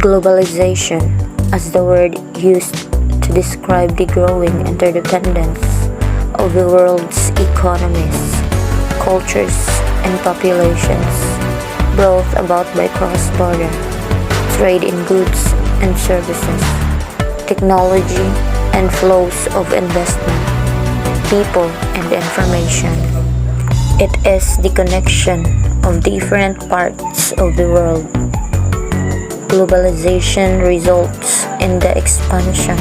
Globalization, as the word used to describe the growing interdependence of the world's economies, cultures, and populations, brought about by cross-border trade in goods and services, technology, and flows of investment, people, and information. It is the connection of different parts of the world. Globalization results in the expansion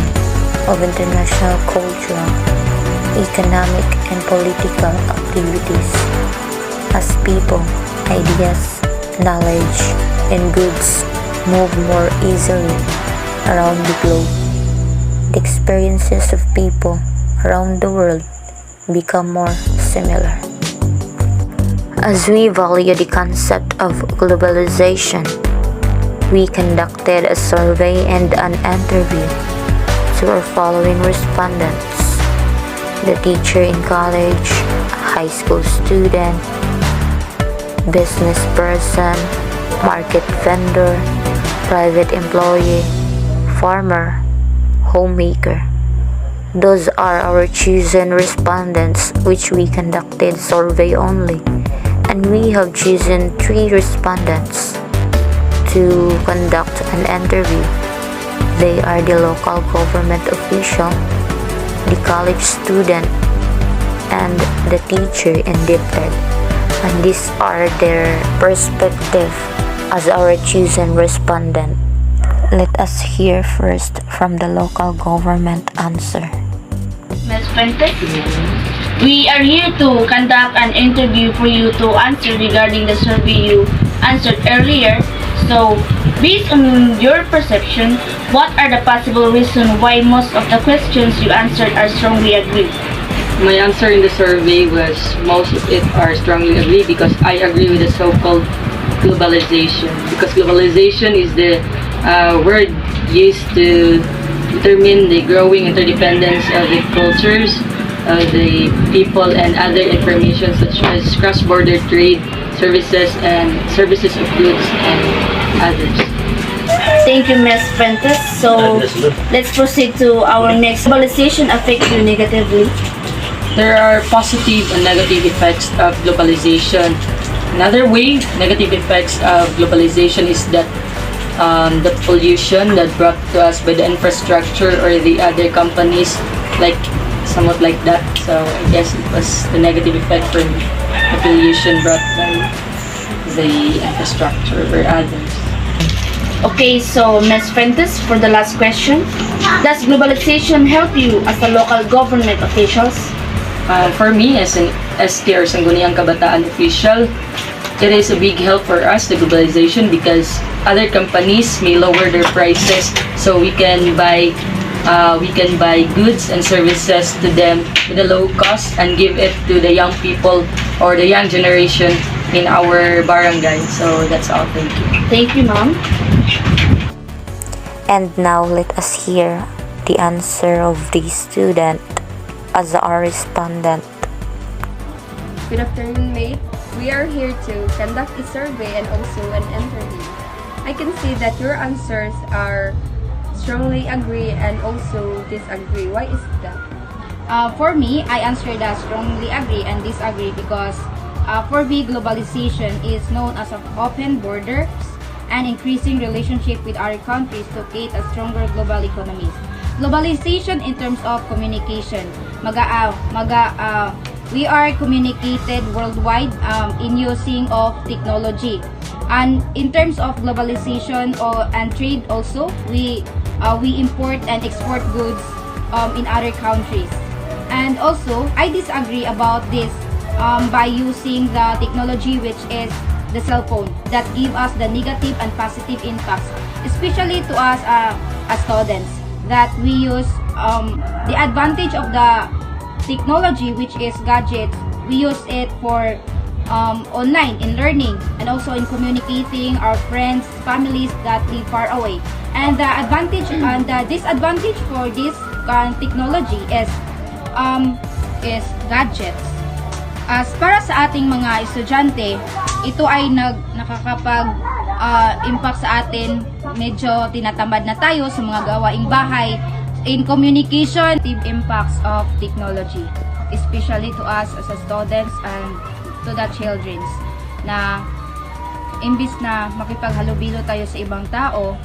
of international cultural, economic, and political activities as people, ideas, knowledge, and goods move more easily around the globe. The experiences of people around the world become more similar. As we value the concept of globalization, we conducted a survey and an interview to our following respondents: the teacher in college, high school student, business person, market vendor, private employee, farmer, homemaker. Those are our chosen respondents which we conducted survey only, and we have chosen 3 respondents to conduct an interview. They are the local government official, the college student, and the teacher in DepEd. And these are their perspective as our chosen respondent. Let us hear first from the local government answer. Ms. Fuentes, we are here to conduct an interview for you to answer regarding the survey you answered earlier. So, based on your perception, what are the possible reasons why most of the questions you answered are strongly agreed? My answer in the survey was most of it are strongly agree because I agree with the so-called globalization. Because globalization is the word used to determine the growing interdependence of the cultures, of the people, and other information such as cross-border trade, services, and services of goods and others. Thank you, Ms. Fuentes. So, let's proceed to our next. Globalization affect you negatively? There are positive and negative effects of globalization. Another way, negative effects of globalization is that the pollution that brought to us by the infrastructure or the other companies, like somewhat like that. So I guess it was the negative effect for me, the pollution brought by the infrastructure or others. Okay, so Ms. Fuentes, for the last question, does globalization help you as a local government officials? For me, as an ST or Sangguniang Kabataan official, it is a big help for us, the globalization, because other companies may lower their prices, so we can buy goods and services to them with a low cost and give it to the young people or the young generation in our barangay. So that's all. Thank you. Thank you, ma'am. And now let us hear the answer of the student as our respondent. Good afternoon, mate. We are here to conduct a survey and also an interview. I can see that your answers are strongly agree and also disagree. Why is that? For me, I answered that strongly agree and disagree because for me, globalization is known as an open borders and increasing relationship with other countries to create a stronger global economies. Globalization in terms of communication. We are communicated worldwide in using of technology. And in terms of globalization and trade also, we import and export goods in other countries. And also, I disagree about this by using the technology which is the cell phone that give us the negative and positive impacts, especially to us as students, that we use the advantage of the technology which is gadgets. We use it for online in learning and also in communicating our friends, families that live far away. And the advantage and the disadvantage for this technology is gadgets. As para sa ating mga estudyante, ito ay nakakapag impact sa atin, medyo tinatamad na tayo sa mga gawaing bahay. In communication, the impacts of technology, especially to us as a students and to the children, na imbis na makipaghalubilo tayo sa ibang tao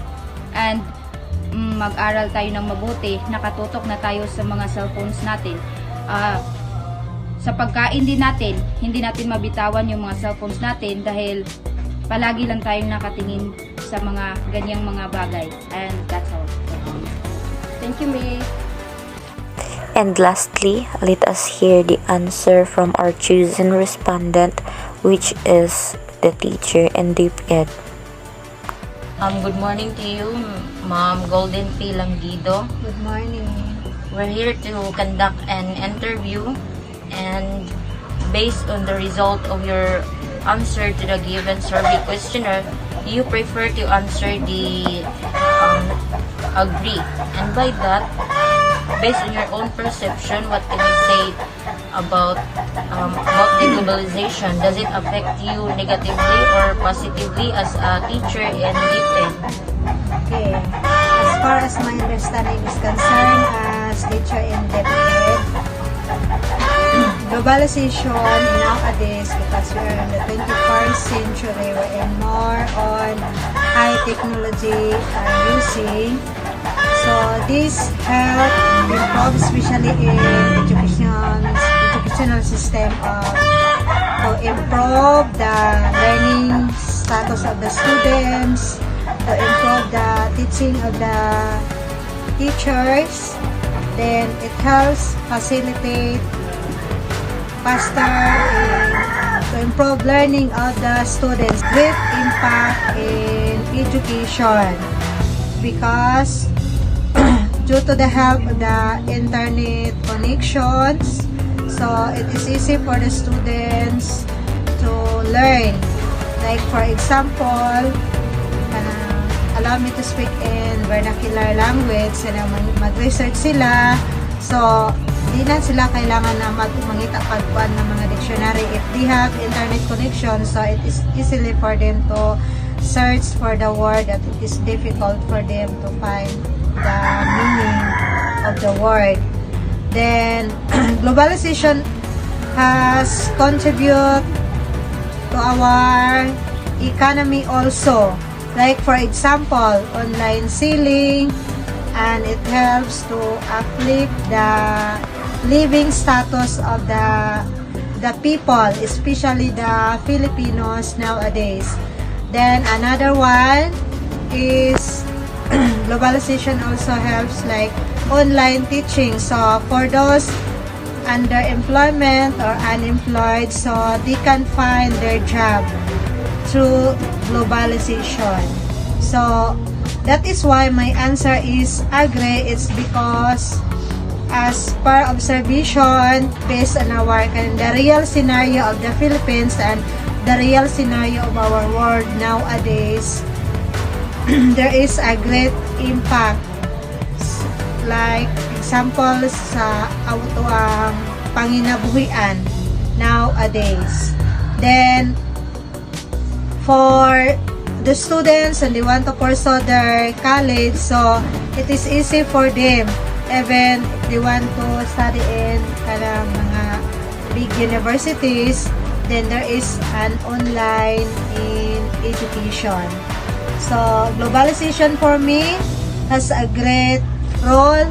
and mag-aral tayo ng mabuti, nakatutok na tayo sa mga cellphones natin. Sa pagkain din natin, hindi natin mabitawan yung mga cellphones natin dahil palagi lang tayong nakatingin sa mga ganyang mga bagay. And that's all. Thank you, May. And lastly, let us hear the answer from our chosen respondent, which is the teacher in Deep Ed. Good morning to you, Ma'am Golden P. Langido. Good morning. We're here to conduct an interview, and based on the result of your answer to the given survey questionnaire, you prefer to answer the agree. And by that, based on your own perception, what can you say about the globalization? Does it affect you negatively or positively as a teacher in Deep Ed? Okay. As far as my understanding is concerned, as teacher in DepEd, globalization nowadays, because we are in the 21st century, we're in more on high technology using. So this help improve, especially in educational system, to improve the learning status of the students, to improve the teaching of the teachers. Then it helps facilitate faster to improve learning of the students, with impact in education, because due to the help of the internet connections, so it is easy for the students to learn. Like for example, allow me to speak in vernacular language, na mag-research sila. So, di na sila kailangan na mangita pagkuan ng mga dictionary if they have internet connection. So, it is easily for them to search for the word that it is difficult for them to find the meaning of the word. Then, globalization has contributed to our economy also. Like for example, online selling, and it helps to uplift the living status of the people, especially the Filipinos nowadays. Then another one is globalization also helps like online teaching. So for those underemployment or unemployed, so they can find their job through globalization. So that is why my answer is agree. It's because as per observation based on our the real scenario of the Philippines and the real scenario of our world nowadays, there is a great impact. Like example sa auto ang panginabuhian nowadays. Then for the students and they want to pursue their college, so it is easy for them even if they want to study in mga big universities, then there is an online in education. So globalization for me has a great role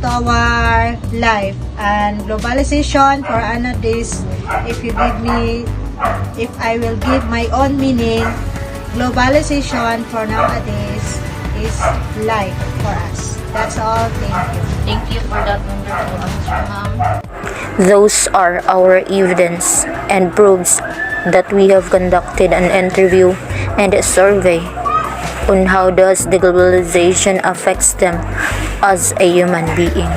to our life, and globalization for nowadays, if I will give my own meaning, globalization for nowadays is life for us. That's all. Thank you. Thank you for that wonderful answer, Ma'am. Those are our evidence and proofs that we have conducted an interview and a survey on how does the globalization affects them as a human being.